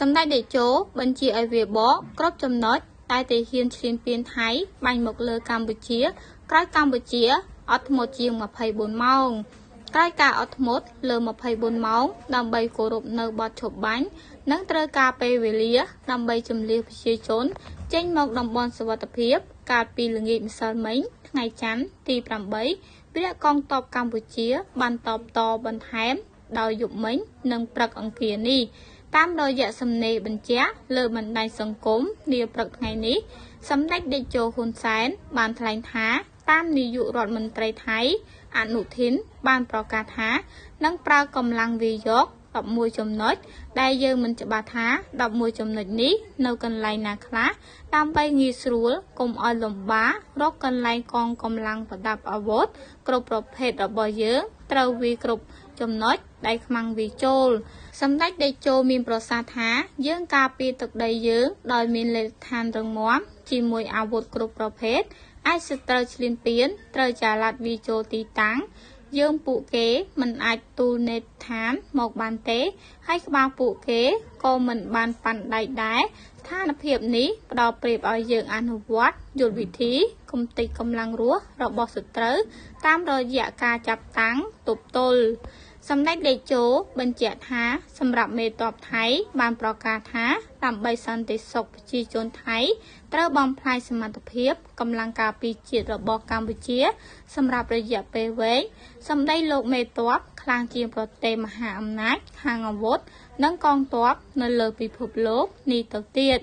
សម្ដេចតេជោបញ្ជាឲ្យវាបកគ្រប់ចំណុចតែទាហានឈ្លានពានថៃបាញ់មកលើកម្ពុជាក្រោយកម្ពុជាអត់ធ្មត់ជាង24ម៉ោងក្រោយការអត់ធ្មត់លើ24ម៉ោងដើម្បីគោរពនៅបទឈប់បាញ់និងត្រូវការពេលវេលាដើម្បីជំនះប្រជាជនចេញមកតំបន់សុវត្ថិភាពកាលពីល្ងាចម្សិលមិញថ្ងៃច័ន្ទទី8ព្រះកងទ័ពកម្ពុជាបានតបតបន្ថែមដោយយប់មិញនិងព្រឹកអង្គារនេះតាមរយៈសំណេរបញ្ជាក់លើបណ្ដាញសង្គមនាព្រឹកថ្ងៃនេះសម្ដេចតេជោហ៊ុនសែនបានថ្លែងថាតាមនាយករដ្ឋមន្ត្រីថៃអនុทิនបានប្រកាសថានឹងប្រើកម្លាំងវាយក11ចំណុចដែលយើងមិនច្បាស់ថា11ចំណុចនេះនៅកន្លែងណាខ្លះដើម្បីងាយស្រួលកុំឲ្យលំបាករកកន្លែងកងកម្លាំងប្រដាប់អាវុធគ្រប់ប្រភេទរបស់យើងត្រូវវាគ្រប់ចំណុចដែលខ្មាំងវាចូលសម្ដេចតេជោមានប្រសាសន៍ថាយើងការពារទឹកដីយើងដោយមានលេខដ្ឋានរឹងមាំជាមួយអាវុធគ្រប់ប្រភេទអាចសត្រូវឈ្លានពានត្រូវចាឡាត់វាចូលទីតាំងយើងពួកគេមិនអាចទូលនេតឋានមកបានទេហើយក្បាលពួកគេក៏មិនបានប៉ាន់ដៃដែរស្ថានភាពនេះផ្ដល់ប្រៀបឲ្យយើងអនុវត្តយុទ្ធវិធីគំតិចកម្លាំងរស់របស់សត្រូវតាមរយៈការចាប់តាំងទប់ទល់សម្ដេចតេជោបញ្ជាក់ថាសម្រាប់មេទ័ពថៃបានប្រកាសថាដើម្បីសន្តិសុខប្រជាជនថៃត្រូវបំផ្លាញសមត្ថភាពកម្លាំងការពារជាតិរបស់កម្ពុជាសម្រាប់រយៈពេលវែងសម្ដីលោកមេទ័ពខ្លាំងជាងប្រទេសមហាអំណាចខាងអាវុធនិងកងទ័ពនៅលើពិភពលោកនេះទៅទៀត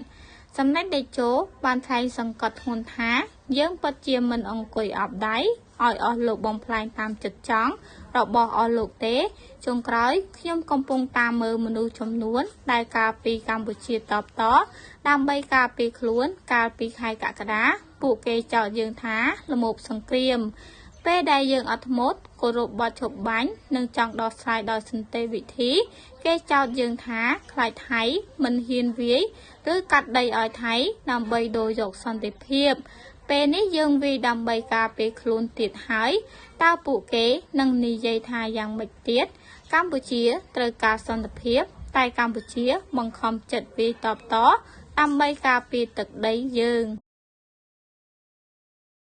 សម្ដេចតេជោបានថ្លែងសង្កត់ធ្ងន់ថាយើងពិតជាមិនអង្គុយអបដៃឲ្យអស់លោកបំផ្លាញតាមចិត្តចង់របស់អស់លោកទេចុងក្រោយខ្ញុំកំពុងតាមមើលមនុស្សចំនួនដែលការពីកម្ពុជាតបតដើម្បីការពីខ្លួនកាលពីខែកក្កដាពួកគេចោទយើងថាល្មោបសង្គ្រាមពេលដែលយើងអត់ធ្មត់គោរពបទឈប់បាញ់និងចង់ដោះស្រាយដោយសន្តិវិធីគេចោទយើងថាខ្លាចថៃមិនហ៊ានវាយឬកាត់ដីឲ្យថៃដើម្បីដូរយកសន្តិភាពពេលនេះយើងវាយដើម្បីការពារខ្លួនទៀតហើយតើពួកគេនឹងនិយាយថាយ៉ាងម៉េចទៀតកម្ពុជាត្រូវការសន្តិភាពតែកម្ពុជាបង្ខំចិត្តវាយតបតដើម្បីការពារទឹកដីយើង